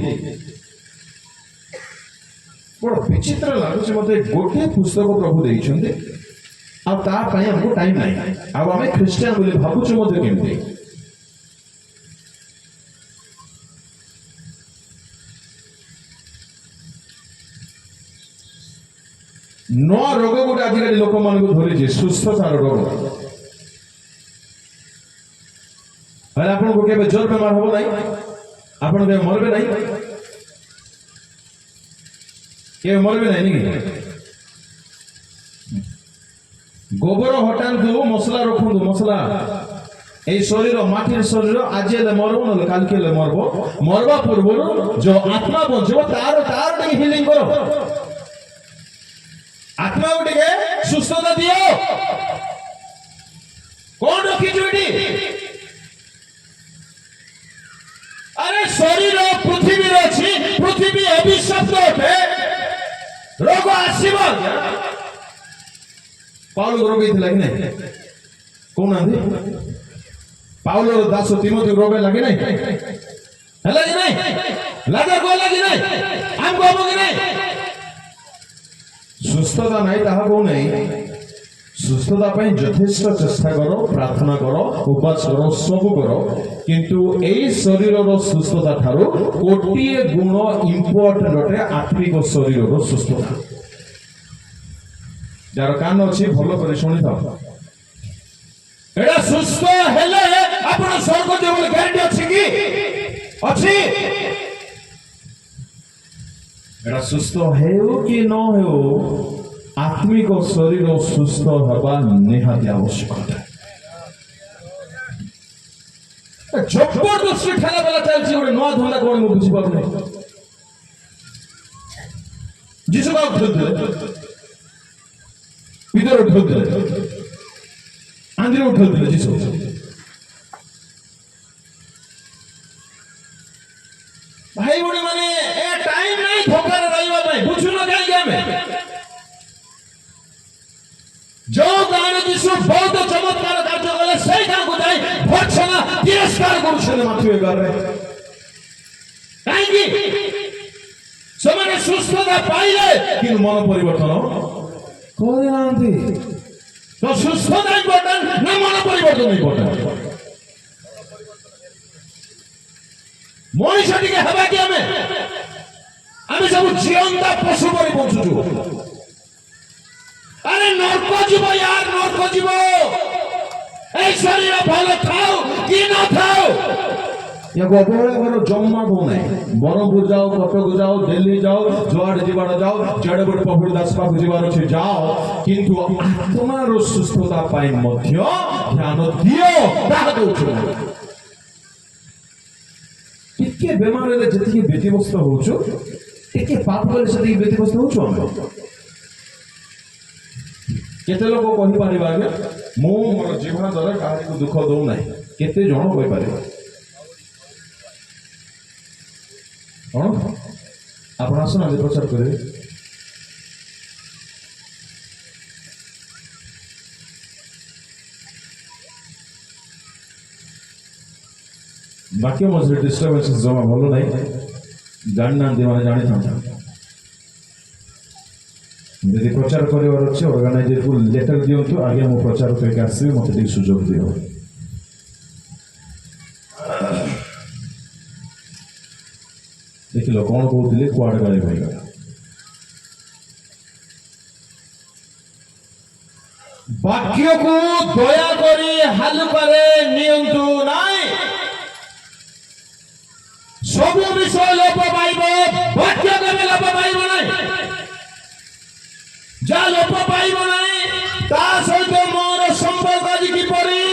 ବଡ ବିଚିତ୍ର ଲାଗୁଛି ମତେ। ଗୋଟିଏ ପୁସ୍ତକ ପ୍ରଭୁ ଦେଇଛନ୍ତି, ଆଉ ତା ପାଇଁ ଆମକୁ ଟାଇମ ନାହିଁ, ଆଉ ଆମେ ଖ୍ରୀଷ୍ଟିଆନ ବୋଲି ଭାବୁଛୁ ମଧ୍ୟ କେମିତି? ନୂଆ ରୋଗ ଗୋଟେ ଆଜିକାଲି ଲୋକମାନଙ୍କୁ ଧରିଛି, ସୁସ୍ଥତାର ରୋଗ। ହେଲେ ଆପଣଙ୍କୁ କେବେ ଜୋର ବେମାର ହବ ନାହିଁ, ଆପଣ କେବେ ମରବେ ନାହିଁ, କେବେ ମରବେ ନାହିଁ ନାଇଁ? ଗୋବର ହଟାନ୍ତୁ, ମସଲା ରଖନ୍ତୁ। ମସଲା এই শরীর মাটির শরীর আজ এলে মরব, নলে কালকে এলে মরব। মরবা পূর্বରୁ যে আত্মা বঞ্চিব তার ଟିକେ হিলিং কর। আত্মাକୁ ଟିକେ ସୁସ୍ଥତା ଦିଅ। କଣ ରଖିଛୁ ଏଠି? ଆରେ ଶରୀର ପୃଥିବୀରେ ଅଛି, ପୃଥିବୀ ଅଭିଶପ୍ତ ଅଟେ, ରୋଗ ଆସିବ। ପାଉଲ ରୋଗ ହେଇଥିଲା କି ନାହିଁ? କହୁନାହାନ୍ତି? ପାଉଲର ଦାସ ତିମୋଥି ରୋଗ ଲାଗି ନାହିଁ? ହେଲା କି ନାହିଁ? ଲାଜର କହିଲା କି ନାହିଁ? ଆମକୁ ହବ କି ନାହିଁ? ସୁସ୍ଥତା ନାହିଁ ତାହା କହୁ ନାହିଁ, ସୁସ୍ଥତା ପାଇଁ ଯଥେଷ୍ଟ ଚେଷ୍ଟା କର, ପ୍ରାର୍ଥନା କର, ଉପବାସ କର, ସବୁ କର, କିନ୍ତୁ ଏଇ ଶରୀରର ସୁସ୍ଥତା ଠାରୁ ଗୋଟିଏ ଗୁଣ ଇମ୍ପୋର୍ଟାଣ୍ଟ ଅଟେ, ଆତ୍ମିକ ଶରୀରର ସୁସ୍ଥତା। ଯାହାର କାନ ଅଛି ଭଲ କରି ଶୁଣିଥାଅ। ଏଟା ସୁସ୍ଥ ହେଲେ ଆପଣ ସ୍ୱର୍ଗ ଯିବେ ବୋଲି ଗ୍ୟାରେଣ୍ଟି ଅଛି କି? ଅଛି। ଏଟା ସୁସ୍ଥ ହେଉ କି ନ ହେଉ, ଆତ୍ମିକ ଶରୀର ସୁସ୍ଥ ହେବା ନିହାତି ଆବଶ୍ୟକତା। ଜବରଦସ୍ତି ଠେଲା ବେଲା ଚାଲିଛି ଗୋଟେ ନୂଆ ଧନ୍ଦା, କଣ ମୁଁ ବୁଝିପାରୁନି। ଯୀଶୁ କାହାକୁ ଉଠଉଥିଲେ? ପିତର ଉଠଉଥିଲେ, ଆନ୍ଧ୍ର ଉଠଉଥିଲେ ଯୀଶୁ। ଭାଇ ଭଉଣୀ ମାନେ, ଏ ଟାଇମ ନାହିଁ ଧୋକାରେ ରହିବା ପାଇଁ। ବୁଝୁନ କାହିଁକି ଆମେ? ଯୋଉ ଗାଁରେ ଯୀଶୁ ବହୁତ ଚମତ୍କାର କାର୍ଯ୍ୟ କଲେ, ସେଇ ଗାଁକୁ ଯାଇ ଭର୍ସନା ତିରସ୍କାର କରୁଛନ୍ତି ମାଥ୍ୟୁ 11 ରେ। କାହିଁକି? ସେମାନେ ସୁସ୍ଥତା ପାଇଲେ କିନ୍ତୁ ମନ ପରିବର୍ତ୍ତନ କରିନାହାନ୍ତି। ତ ସୁସ୍ଥତା ଇମ୍ପୋର୍ଟାଣ୍ଟ ନା ମନ ପରିବର୍ତ୍ତନ ଇମ୍ପୋର୍ଟାଣ୍ଟ? ମଣିଷ ଟିକେ ହେବା କି ଆମେ? ଆମେ ସବୁ ଜିଅନ୍ତା ପଶୁ ପରି ବଞ୍ଚୁଛୁ। আরে নরক জীব, यार নরক জীব। এই শরীর ভালো থাও কি না থাও, ইয়াকে অবহেলা করো জম্মা বউ নাই। বরহমপুর যাও, কটক যাও, দিল্লি যাও, যুয়াড়ে ଯିବାର যাও, যেড়ে বড় প্রভু দাস পাখু ଯିବାର ଅଛି যাও, কিন্তু আত্মার সুস্থতা পাই ମଧ୍ୟ ଧ୍ୟାନ ଦିଅ। ତାହା ଦଉଛୁ ଟିକେ ବେମାର ହେଲେ ଯେତିକି ବ୍ୟତିବ୍ୟସ୍ତ ହଉଛୁ, ଟିକେ ପାପ କଲେ ସେତିକି ବ୍ୟତିବ୍ୟସ୍ତ ହଉଛୁ ଆମେ। କେତେ ଲୋକ କହିପାରିବେ ଆଜ୍ଞା ମୁଁ ମୋର ଜୀବନ ଦ୍ୱାରା କାହାକୁ ଦୁଃଖ ଦଉନାହିଁ? କେତେ ଜଣ କହିପାରିବେ? କଣ ଆପଣ ଆସୁନାହାନ୍ତି ପ୍ରଚାର କରିବେ? ବାକ୍ୟ ମଝିରେ ଡିଷ୍ଟର୍ବାନ୍ସ ଜମା ଭଲ ନାହିଁ। ଜାଣିନାହାନ୍ତି ମାନେ ଜାଣିଥାନ୍ତି। ଯଦି ପ୍ରଚାର କରିବାର ଅଛି, ଅର୍ଗାନାଇଜରକୁ ଲେଟର ଦିଅନ୍ତୁ, ଆଜ୍ଞା ମୁଁ ପ୍ରଚାର କରିକି ଆସିବି, ମୋତେ ଟିକେ ସୁଯୋଗ ଦିଅ। ଦେଖିଲ କଣ କହୁଥିଲି, କୁଆଡେ ଗାଳି ହୋଇଗଲା। ବାକ୍ୟକୁ ଦୟାକରି ହାଲୁକାରେ ନିଅନ୍ତୁ ନାହିଁ। ସବୁ ବିଷୟ ଲୋପ ପାଇବ, ବାକ୍ୟ କେବେ ଲୋପ ପାଇବ ନାହିଁ। যা লোপ পাইব নাই তা সহিত মোর সম্পর্ক আজ কিপরি?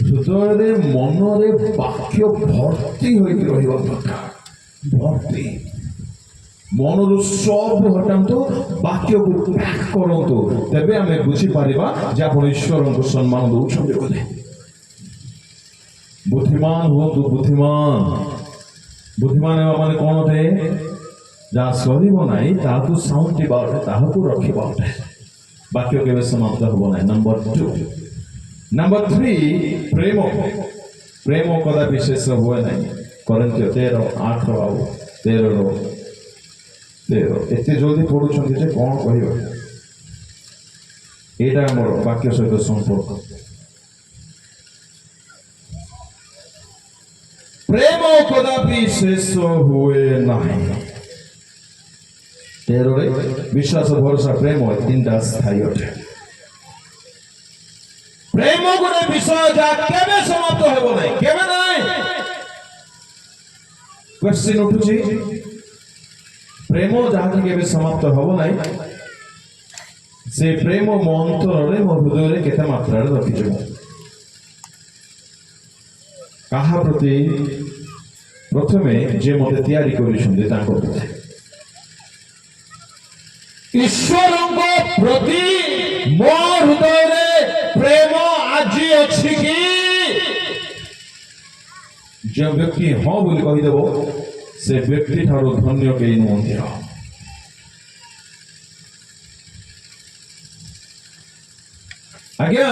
হৃদୟରେ ମନରେ ବାକ୍ୟ ଭର୍ତ୍ତି ହୋଇକି ରହିବା ଦରକାର। ଭର୍ତ୍ତି ମନରୁ ସବୁ ହଟାନ୍ତୁ, ବାକ୍ୟକୁ ପ୍ୟାକ୍ କରନ୍ତୁ, ତେବେ ଆମେ ବୁଝିପାରିବା ଯେ ଆପଣ ଈଶ୍ୱରଙ୍କୁ ସମ୍ମାନ ଦଉଛନ୍ତି ବୋଲି। ବୁଦ୍ଧିମାନ ହୁଅନ୍ତୁ, ବୁଦ୍ଧିମାନ। ବୁଦ୍ଧିମାନ ହେବା ମାନେ କଣ ଅଟେ? ଯାହା ସରିବ ନାହିଁ ତାହାକୁ ସାଉଁଟିବା ଅଟେ, ତାହାକୁ ରଖିବା ଅଟେ। ବାକ୍ୟ କେବେ ସମାପ୍ତ ହେବ ନାହିଁ। ନମ୍ବର 2। ନମ୍ବର 3, ପ୍ରେମ। ପ୍ରେମ କଦାପି ଶେଷ ହୁଏ ନାହିଁ। କରିନ୍ଥୀୟ 13:8 ଆଉ 13:13 ଏତେ ଜଲ୍ଦି ପଢୁଛନ୍ତି ଯେ କଣ କହିବ? ଏଇଟା ଆମର ବାକ୍ୟ ସହିତ ସମ୍ପର୍କ। ପ୍ରେମ କଦାପି ଶେଷ ହୁଏ ନାହିଁ। 13ରେ ବିଶ୍ୱାସ, ଭରସା, ପ୍ରେମ ତିନିଟା ସ୍ଥାୟୀ ଅଟେ। ପ୍ରେମ ଗୋଟେ ବିଷୟ ଯାହା କେବେ ସମାପ୍ତ ହେବ ନାହିଁ, କେବେ ନାହିଁ। କ୍ୱେଶ୍ଚିନ୍ ଉଠୁଛି, ପ୍ରେମ ଯାହାକି କେବେ ସମାପ୍ତ ହେବ ନାହିଁ, ସେ ପ୍ରେମ ମୋ ଅନ୍ତରରେ, ମୋ ହୃଦୟରେ କେତେ ମାତ୍ରାରେ ରଖିଯିବ? କାହା ପ୍ରତି? ପ୍ରଥମେ ଯେ ମୋତେ ତିଆରି କରିଛନ୍ତି ତାଙ୍କ ପ୍ରତି। ଈଶ୍ୱରଙ୍କ ପ୍ରତି ମୋ ହୃଦୟରେ ପ୍ରେମ ଆଜି ଅଛି କି? যে ব্যক্তি ହଁ ବୋଲି କହିଦେବ, ସେ ବ୍ୟକ୍ତି ଠାରୁ ଧନ୍ୟ କେହି ନୁହନ୍ତି। ଆଜ୍ଞା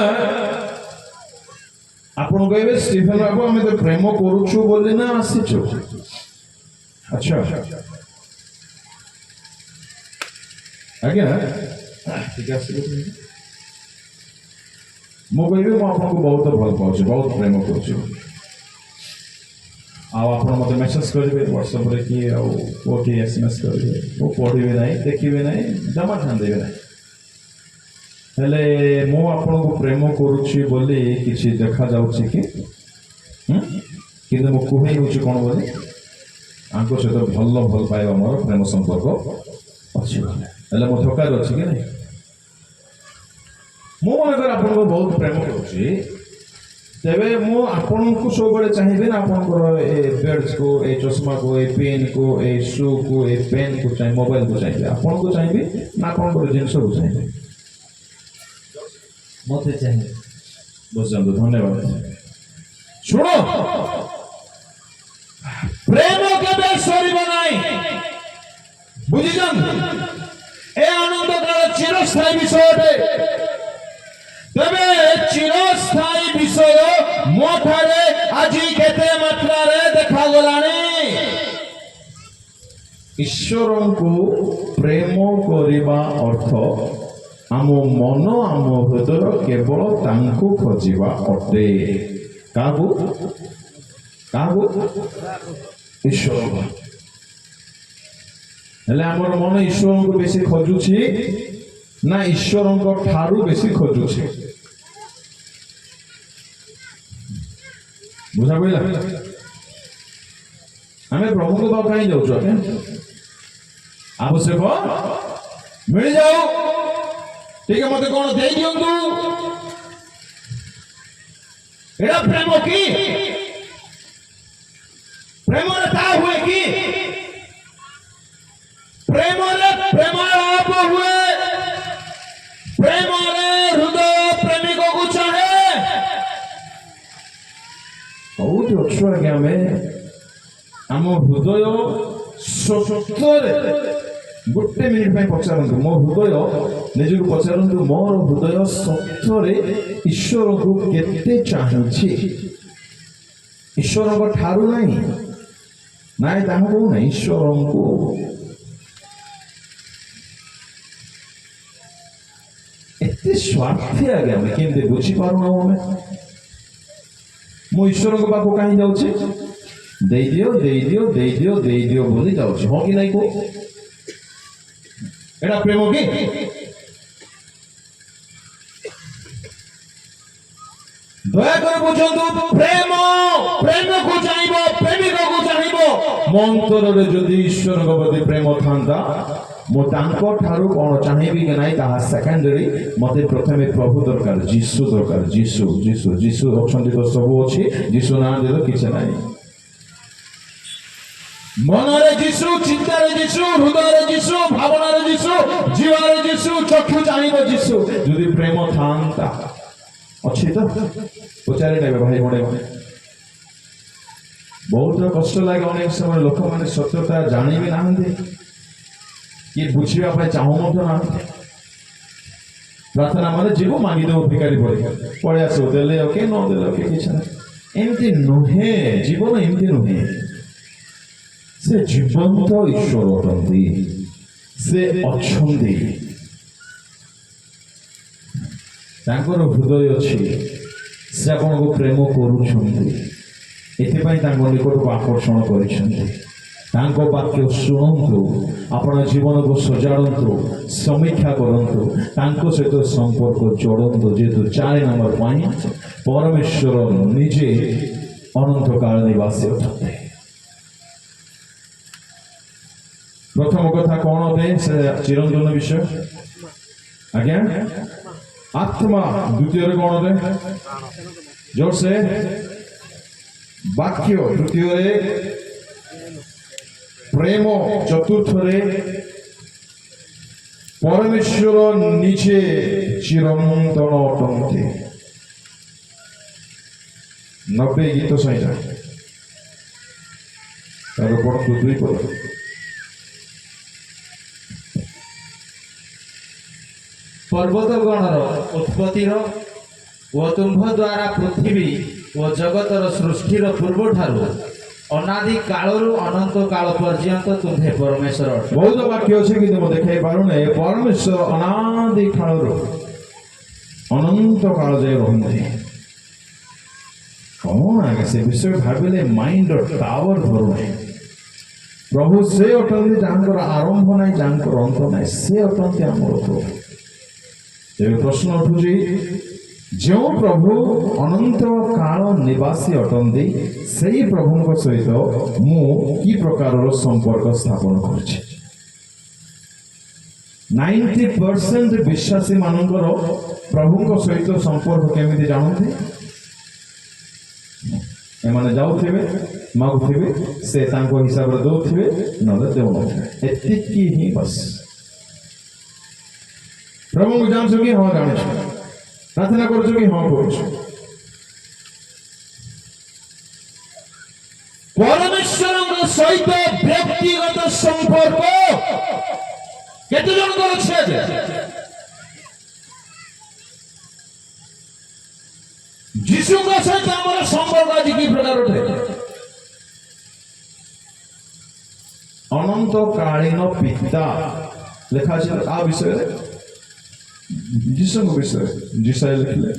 ଆପଣ କହିବେ ଷ୍ଟିଫେନ୍ ବାବୁ ଆମେ ତ ପ୍ରେମ କରୁଛୁ ବୋଲି ନା ଆସିଛୁ। ଆଚ୍ଛା ଆଜ୍ଞା ଟିକେ ଆସିଲେ ମୁଁ କହିବି ମୁଁ ଆପଣଙ୍କୁ ବହୁତ ଭଲ ପାଉଛି, ବହୁତ ପ୍ରେମ କରୁଛି। ଆଉ ଆପଣ ମୋତେ ମେସେଜ କରିବେ ହ୍ୱାଟ୍ସଆପ୍ରେ କି ଆଉ କେଉଁଠି SMS କରିବେ, ମୁଁ ପଢ଼ିବି ନାହିଁ, ଦେଖିବି ନାହିଁ, ଜମା ଧ୍ୟାନ ଦେବି ନାହିଁ। ହେଲେ ମୁଁ ଆପଣଙ୍କୁ ପ୍ରେମ କରୁଛି ବୋଲି କିଛି ଦେଖାଯାଉଛି କି? କିନ୍ତୁ ମୁଁ କୁହେ ହେଉଛି କ'ଣ ବୋଲି, ଆଙ୍କ ସହିତ ଭଲ ପାଇବା ମୋର ପ୍ରେମ ସମ୍ପର୍କ ଅଛି। ହେଲେ ମୁଁ ଠକାରେ ଅଛି କି ନାହିଁ? ମୁଁ ମନେକର ଆପଣଙ୍କୁ ବହୁତ ପ୍ରେମ କରୁଛି, ତେବେ ମୁଁ ଆପଣଙ୍କୁ ସବୁବେଳେ ଚାହିଁବି ନା ଆପଣଙ୍କର ଏ ବେଡ୍ସକୁ, ଏ ଚଷମାକୁ, ଏ ପେନ୍କୁ, ଏ ସୁକୁ, ଏ ପେନ୍କୁ ଚାହିଁ, ମୋବାଇଲକୁ ଚାହିଁବି, ଆପଣଙ୍କୁ ଚାହିଁବି ନା ଆପଣଙ୍କର ଜିନିଷକୁ ଚାହିଁବି? ମୋତେ ଚାହେଁ। ବୁଝନ୍ତୁ, ଧନ୍ୟବାଦ। ଶୁଣ, ପ୍ରେମ କେବେ ସରିବ ନାହିଁ, ବୁଝିଛନ୍ତି? ଏ ଆନନ୍ଦ କାଳ ଚିରସ୍ଥାୟୀ ବିଷୟ ଅଟେ। ତେବେ ଚିରସ୍ଥାୟୀ ବିଷୟ ମୋ ଠାରେ ଆଜି କେତେ ମାତ୍ରାରେ ଦେଖାଗଲାଣି। ଈଶ୍ୱରଙ୍କୁ ପ୍ରେମ କରିବା ଅର୍ଥ ଆମ ମନ, ଆମ ହୃଦୟ କେବଳ ତାଙ୍କୁ ଖୋଜିବା ଅଟେ। କାହାକୁ? କାହାକୁ? ଈଶ୍ୱର। ହେଲେ ଆମର ମନ ଈଶ୍ୱରଙ୍କୁ ବେଶୀ ଖୋଜୁଛି ନା ଈଶ୍ୱରଙ୍କ ଠାରୁ ବେଶୀ ଖୋଜୁଛି? ବୁଝା ପଡ଼ିଲା? ଆମେ ପ୍ରଭୁଙ୍କ ପାଖକୁ କାହିଁ ଯାଉଛୁ? ଆଜ୍ଞା ଆବଶ୍ୟକ ମିଳିଯାଉ, ଟିକେ ମତେ କ'ଣ ଦେଇ ଦିଅନ୍ତୁ। ଏଇଟା ପ୍ରେମ କି? ପ୍ରେମରେ ତା ହୁଏ କି? ପ୍ରେମରେ ପ୍ରେମାଳାପ ହୁଏ, ପ୍ରେମରେ ହୃଦୟ ପ୍ରେମିକକୁ ଚାହେଁ। କୋଉଠି ଅଛୁ ଆଜ୍ଞା ଆମେ? ଆମ ହୃଦୟ ସତରେ ଗୋଟେ ମିନିଟ୍ ପାଇଁ ପଚାରନ୍ତୁ, ମୋ ହୃଦୟ ନିଜକୁ ପଚାରନ୍ତୁ, ମୋର ହୃଦୟ ସତରେ ଈଶ୍ୱରଙ୍କୁ କେତେ ଚାହୁଁଛି? ଈଶ୍ୱରଙ୍କ ଠାରୁ ନାହିଁ, ନାଇଁ ତାହାକୁ ନାହିଁ, ଈଶ୍ୱରଙ୍କୁ। ଏତେ ସ୍ୱାର୍ଥୀ ଆଜ୍ଞା ଆମେ କେମିତି ବୁଝିପାରୁନାହୁଁ? ଆମେ ମୁଁ ଈଶ୍ୱରଙ୍କ ପାଖକୁ କାହିଁ ଯାଉଛି? ଦେଇଦିଅ ଦେଇଦିଅ ଦେଇଦିଅ ଦେଇଦିଅ ବୋଲି ଯାଉଛି, ହଁ କି ନାଇଁ କୁହ? ଏଟା ପ୍ରେମ କି? ଦୟାକରି ବୁଝନ୍ତୁ, ପ୍ରେମ ପ୍ରେମକୁ ଚାହିଁବ, ପ୍ରେମିକକୁ ଚାହିଁବ। ମୋ ଅନ୍ତରରେ ଯଦି ଈଶ୍ୱରଙ୍କ ପ୍ରତି ପ୍ରେମ ଥାନ୍ତା, ମୁଁ ତାଙ୍କ ଠାରୁ କ'ଣ ଚାହିଁବି କି ନାହିଁ ତାହା ସେକେଣ୍ଡାରୀ। ମତେ ପ୍ରଥମେ ପ୍ରଭୁ ଦରକାର, ଯୀଶୁ ଦରକାର। ଯୀଶୁ ଯୀଶୁ ଯୀଶୁ ଅଛନ୍ତି ତ ସବୁ ଅଛି, ଯୀଶୁ ନାହାନ୍ତି ତ କିଛି ନାହିଁ। ମନରେ ଯୀଶୁ, ଚିନ୍ତାରେ ଯୀଶୁ, ହୃଦୟରେ ଯୀଶୁ, ଭାବନାରେ ଯୀଶୁ, ଜୀବନରେ ଯୀଶୁ, ଚକ୍ଷୁ ଚାହିଁବ ଯୀଶୁ। ଯଦି ପ୍ରେମ ଥାନ୍ତା, ଅଛି ତ? ପଚାରି ନେବେ ଭାଇ ଭଉଣୀମାନେ। ବହୁତ କଷ୍ଟ ଲାଗେ ଅନେକ ସମୟ, ଲୋକମାନେ ସତ୍ୟତା ଜାଣିବି ନାହାନ୍ତି, କିଏ ବୁଝିବା ପାଇଁ ଚାହୁଁ ମଧ୍ୟ ନାହାନ୍ତି। ପ୍ରାର୍ଥନା ମାନେ ଯିବୁ ମାଗିଦେବୁ ଭିକାରୀ ଭଳି, ପଳେଇ ଆସିବୁ, ଦେଲେ ଓକେ, ନ ଦେଲେ ଓକେ, କିଛି ନାହିଁ। ଏମିତି ନୁହେଁ, ଜୀବନ ଏମିତି ନୁହେଁ। ସେ ଜୀବନ୍ତ ଈଶ୍ୱର ଅଟନ୍ତି, ସେ ଅଛନ୍ତି, ତାଙ୍କର ହୃଦୟ ଅଛି, ସେ ଆପଣଙ୍କୁ ପ୍ରେମ କରୁଛନ୍ତି। ଏଥିପାଇଁ ତାଙ୍କ ନିକଟକୁ ଆକର୍ଷଣ କରିଛନ୍ତି। ତାଙ୍କ ବାକ୍ୟ ଶୁଣନ୍ତୁ, ଆପଣ ଜୀବନକୁ ସଜାଡ଼ନ୍ତୁ, ସମୀକ୍ଷା କରନ୍ତୁ, ତାଙ୍କ ସହିତ ସମ୍ପର୍କ ଯୋଡ଼ନ୍ତୁ। ଯେହେତୁ 4 ନମ୍ବର ପଏଣ୍ଟ, ପରମେଶ୍ୱର ନିଜେ ଅନନ୍ତକାଳ ନିବାସୀ ଅଛନ୍ତି। ପ୍ରଥମ କଥା କ'ଣ ଅଟେ? ସେ ଚିରଞ୍ଜନ ବିଷୟ, ଆଜ୍ଞା ଆତ୍ମା। ଦ୍ୱିତୀୟରେ କ'ଣ ଅଟେ? ଜୋରସେ ବାକ୍ୟ। ତୃତୀୟରେ ପ୍ରେମ। ଚତୁର୍ଥରେ ପରମେଶ୍ୱର ନିଜେ ଚିରନ୍ତନ ଅଟନ୍ତି। 90 ଗୀତ ସଂହିତା ତାର ପଢ଼ନ୍ତୁ 2 ପଦ। ପର୍ବତଗଣର ଉତ୍ପତ୍ତିର ଓ ତୁମ୍ଭ ଦ୍ୱାରା ପୃଥିବୀ ଓ ଜଗତର ସୃଷ୍ଟିର ପୂର୍ବଠାରୁ ଅନାଦି କାଳରୁ ଅନନ୍ତ କାଳ ପର୍ଯ୍ୟନ୍ତ ତୁମ୍ଭେ ପରମେଶ୍ୱର ଅଟ। ବହୁତ ବାକ୍ୟ ଅଛି କିନ୍ତୁ ମୁଁ ଦେଖାଇ ପାରୁନି। ପରମେଶ୍ୱର ଅନାଦି କାଳରୁ ଅନନ୍ତ କାଳ ଯାଏ ରହନ୍ତି। କଣ ଆଜ୍ଞା ସେ ବିଷୟ ଭାବିଲେ ମାଇଣ୍ଡର ଟାୱାର ଧରୁନାହିଁ। ପ୍ରଭୁ ସେ ଅଟନ୍ତି ଯାହାଙ୍କର ଆରମ୍ଭ ନାହିଁ, ଯାହାଙ୍କର ଅନ୍ତ ନାହିଁ, ସେ ଅଟନ୍ତି ଆମର ପ୍ରଭୁ। ତେବେ ପ୍ରଶ୍ନ ଉଠୁଛି, ଯେଉଁ ପ୍ରଭୁ ଅନନ୍ତ କାଳ ନିବାସୀ ଅଟନ୍ତି ସେଇ ପ୍ରଭୁଙ୍କ ସହିତ ମୁଁ କି ପ୍ରକାରର ସମ୍ପର୍କ ସ୍ଥାପନ କରୁଛି? 90% ବିଶ୍ୱାସୀ ମାନଙ୍କର ପ୍ରଭୁଙ୍କ ସହିତ ସମ୍ପର୍କ କେମିତି ଜାଣନ୍ତି? ଏମାନେ ଯାଉଥିବେ, ମାଗୁଥିବେ, ସେ ତାଙ୍କ ହିସାବରେ ଦଉଥିବେ, ନହେଲେ ଦେଉନଥିବେ। ଏତିକି ହିଁ ବସ୍। ପ୍ରଭୁଙ୍କୁ ଜାଣିଛୁ କି? ହଁ ଜାଣିଛୁ। ପ୍ରାର୍ଥନା କରୁଛୁ କି? ହଁ କରୁଛୁ। ପରମେଶ୍ୱରଙ୍କ ସହିତ ବ୍ୟକ୍ତିଗତ ସମ୍ପର୍କ କେତେ ଜଣଙ୍କର ଅଛି? ଯୀଶୁଙ୍କ ସହିତ ଆମର ସମ୍ପର୍କ ଆଜି କି ପ୍ରକାର ଅଟେ? ଅନନ୍ତକାଳୀନ ପିତା ଲେଖା ଅଛି ଆ ବିଷୟରେ, ଯୀଶୁଙ୍କ ବିଷୟରେ ଯୀଶୁ ଲେଖିଲେ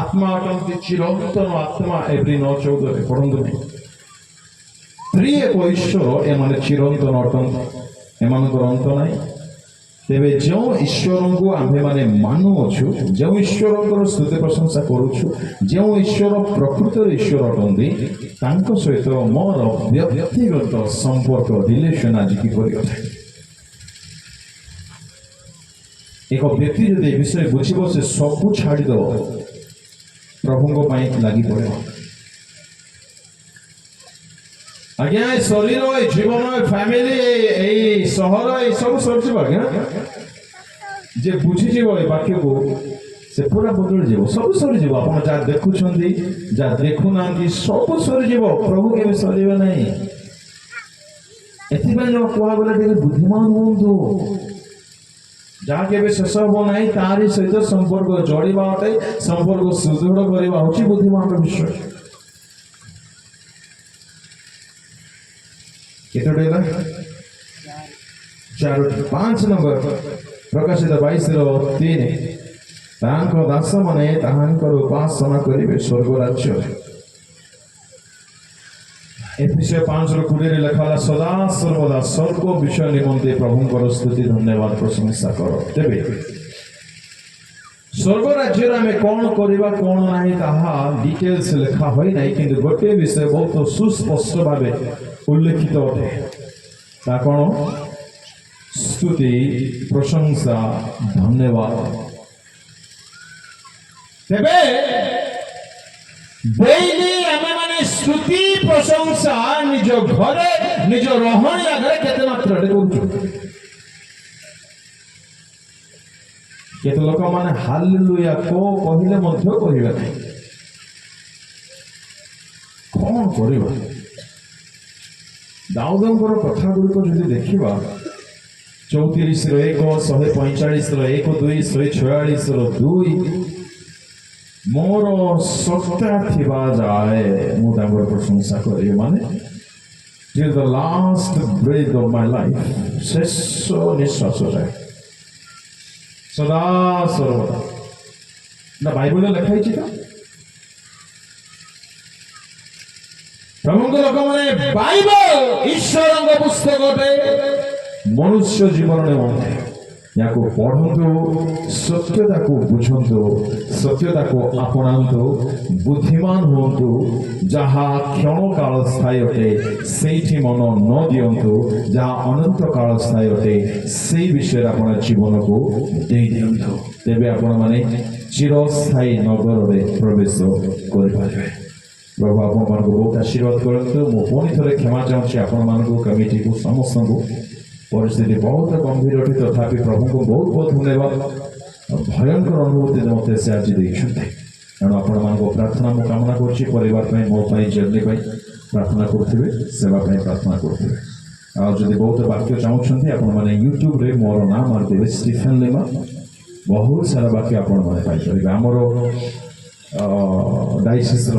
ଆତ୍ମା ଅଟନ୍ତି, ଚିରନ୍ତନ ଆତ୍ମା। ଏପ୍ରିଲ 9:14 ପଢନ୍ତୁ ନାହିଁ। ତ୍ରିଏକ ଈଶ୍ୱର ଏମାନେ ଚିରନ୍ତନ ଅଟନ୍ତି, ଏମାନଙ୍କର ଅନ୍ତ ନାହିଁ। ତେବେ ଯେଉଁ ଈଶ୍ୱରଙ୍କୁ ଆମ୍ଭେମାନେ ମାନୁଅଛୁ, ଯେଉଁ ଈଶ୍ୱରଙ୍କର ସ୍ତୁତି ପ୍ରଶଂସା କରୁଛୁ, ଯେଉଁ ଈଶ୍ୱର ପ୍ରକୃତରେ ଈଶ୍ୱର ଅଟନ୍ତି, ତାଙ୍କ ସହିତ ମୋର ବ୍ୟକ୍ତିଗତ ସମ୍ପର୍କ ରିଲେସନ ଆଜି କିପରି ଅଟେ? ଏକ ବ୍ୟକ୍ତି ଯଦି ଏ ବିଷୟ ବୁଝିବ, ସେ ସବୁ ଛାଡ଼ିଦେବ, ପ୍ରଭୁଙ୍କ ପାଇଁ ଲାଗି ପଡ଼ିବ। ଆଜ୍ଞା ଏ ଶରୀର, ଏ ଜୀବନ, ଏ ଫ୍ୟାମିଲି, ଏଇ ସହର, ଏଇ ସବୁ ସରିଯିବ। ଆଜ୍ଞା ଯେ ବୁଝିଯିବ ଏ ବାକ୍ୟକୁ, ସେ ପୁରା ବଦଳିଯିବ, ସବୁ ସରିଯିବ। ଆପଣ ଯାହା ଦେଖୁଛନ୍ତି, ଯାହା ଦେଖୁନାହାନ୍ତି, ସବୁ ସରିଯିବ। ପ୍ରଭୁ କେବେ ସରିବେ ନାହିଁ। ଏଥିପାଇଁ କୁହାଗଲା ଟିକେ ବୁଦ୍ଧିମାନ ହୁଅନ୍ତୁ। ଯାହା କେବେ ଶେଷ ହବ ନାହିଁ, ତାରି ସହିତ ସମ୍ପର୍କ ଯୋଡ଼ିବା ଅଟେ, ସମ୍ପର୍କ ସୁଦୃଢ଼ କରିବା ହେଉଛି ବୁଦ୍ଧିମାନର ବିଷୟ। କେତୋଟି ହେଲା? 4ଟି। 5 ନମ୍ବର ପ୍ରକାଶିତ 22:3 ତାଙ୍କ ଦାସମାନେ ତାହାଙ୍କର ଉପାସନା କରିବେ ସ୍ୱର୍ଗ ରାଜ୍ୟରେ। ଏଫେସିୟ 5:20 ଲେଖା ହେଲା, ସଦା ସର୍ବଦା ସ୍ୱର୍ଗ ବିଷୟ ନିମନ୍ତେ ପ୍ରଭୁଙ୍କର ସ୍ତୁତି ଧନ୍ୟବାଦ ପ୍ରଶଂସା କର। ତେବେ ସ୍ୱର୍ଗ ରାଜ୍ୟରେ ଆମେ କ'ଣ କରିବା କ'ଣ ନାହିଁ ତାହା ଡିଟେଲ୍ସ ଲେଖା ହୋଇନାହିଁ, କିନ୍ତୁ ଗୋଟିଏ ବିଷୟ ବହୁତ ସୁସ୍ପଷ୍ଟ ଭାବେ ଉଲ୍ଲେଖିତ ଅଟେ। ତା କ'ଣ? ସ୍ତୁତି, ପ୍ରଶଂସା, ଧନ୍ୟବାଦ। ତେବେ ଡେଲି ଆମେମାନେ ସ୍ତୁତି ପ୍ରଶଂସା ନିଜ ଘରେ, ନିଜ ରହଣି ଆଗରେ କେତେ ମାତ୍ରାରେ କରୁଛୁ? କେତେ ଲୋକମାନେ ହାଲେଲୁୟା କହିଲେ ମଧ୍ୟ କହିବେ ନାହିଁ। କ'ଣ କରିବା? ଦାଉଦଙ୍କର କଥା ଗୁଡ଼ିକ ଯଦି ଦେଖିବା, 34:1, 145:1, 146:2 ମୋର ସତ୍ତା ଥିବା ଯାଏ ମୁଁ ତାଙ୍କର ପ୍ରଶଂସା କରିବି, ମାନେ till the last breath of my life, ଶେଷ ନିଶ୍ୱାସ ଯାଏ ସଦା ସର୍ବଦା। ନା ବାଇବଲରେ ଲେଖା ହେଇଛି ତ? ପ୍ରଭୁଙ୍କ ଲୋକମାନେ ବାଇବଲ ଈଶ୍ୱରଙ୍କ ପୁସ୍ତକ ଅଟେ, ମନୁଷ୍ୟ ଜୀବନ ନିମନ୍ତେ ୟାକୁ ପଢ଼ନ୍ତୁ, ସତ୍ୟତାକୁ ବୁଝନ୍ତୁ, ସତ୍ୟତାକୁ ଆପଣାନ୍ତୁ, ବୁଦ୍ଧିମାନ ହୁଅନ୍ତୁ। ଯାହା କ୍ଷଣକାଳ ସ୍ଥାୟୀ ଅଟେ ସେଇଠି ମନ ନ ଦିଅନ୍ତୁ, ଯାହା ଅନନ୍ତ କାଳ ସ୍ଥାୟୀ ଅଟେ ସେଇ ବିଷୟରେ ଆପଣ ଜୀବନକୁ ଦେଇ ଦିଅନ୍ତୁ। ତେବେ ଆପଣମାନେ ଚିରସ୍ଥାୟୀ ନଗରରେ ପ୍ରବେଶ କରିପାରିବେ। ପ୍ରଭୁ ଆପଣମାନଙ୍କୁ ବହୁତ ଆଶୀର୍ବାଦ କରନ୍ତୁ। ମୁଁ ପୁଣି ଥରେ କ୍ଷମା ଚାହୁଁଛି ଆପଣମାନଙ୍କୁ, କମିଟିକୁ, ସମସ୍ତଙ୍କୁ। ପରିସ୍ଥିତି ବହୁତ ଗମ୍ଭୀର ଅଟେ, ତଥାପି ପ୍ରଭୁଙ୍କୁ ବହୁତ ବହୁତ ଧନ୍ୟବାଦ। ଭୟଙ୍କର ଅନୁଭୂତି ମୋତେ ସେ ଆଜି ଦେଇଛନ୍ତି। ତେଣୁ ଆପଣମାନଙ୍କ ପ୍ରାର୍ଥନା ମୁଁ କାମନା କରୁଛି, ପରିବାର ପାଇଁ, ମୋ ପାଇଁ, ଜର୍ଣ୍ଣି ପାଇଁ ପ୍ରାର୍ଥନା କରୁଥିବେ, ସେବା ପାଇଁ ପ୍ରାର୍ଥନା କରୁଥିବେ। ଆଉ ଯଦି ବହୁତ ବାକ୍ୟ ଚାହୁଁଛନ୍ତି, ଆପଣମାନେ ୟୁଟ୍ୟୁବରେ ମୋର ନାଁ ମାରିଦେବେ ଷ୍ଟିଫେନ୍ ଲିମା, ବହୁତ ସାରା ବାକ୍ୟ ଆପଣମାନେ ପାଇପାରିବେ। ଆମର ଡାଇସିସ୍ର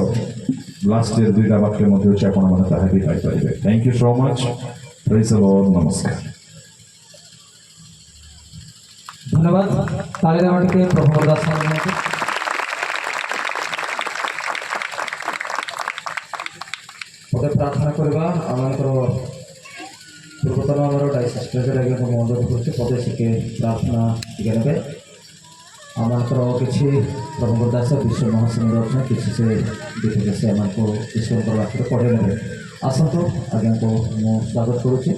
ଲାଷ୍ଟ ଇୟର ଦୁଇଟା ବାକ୍ୟ ମଧ୍ୟ ଅଛି ଆପଣମାନେ ତାହା ବି ପାଇପାରିବେ। Thank you so much. Praise the Lord. ନମସ୍କାର। ଧନ୍ୟବାଦ। ତାଳିରେ ଆମେ ଟିକେ ପ୍ରଭୁ ଦାସ ମୋତେ ପ୍ରାର୍ଥନା କରିବା। ଆମମାନଙ୍କର ପୂର୍ବତନ ଆମର ଡାଇସିସ୍ ପ୍ରେସିଡେଣ୍ଟ ଆଜ୍ଞା ମୁଁ ଅନୁରୋଧ କରୁଛି ପଦେ ଟିକେ ପ୍ରାର୍ଥନା ଟିକେ ନେବେ। ଆମମାନଙ୍କର କିଛି ପ୍ରଭୁଙ୍କ ଦାସ ବିଶ୍ୱ ମହାସଂଘ ଅଛନ୍ତି କିଛି ସେ ଦେଖି ସେ ଆମମାନଙ୍କୁ ଈଶ୍ୱରଙ୍କ ବାକ୍ୟରେ ପଢ଼େଇ ନେବେ। ଆସନ୍ତୁ ଆଜ୍ଞାଙ୍କୁ ମୁଁ ସ୍ୱାଗତ କରୁଛି।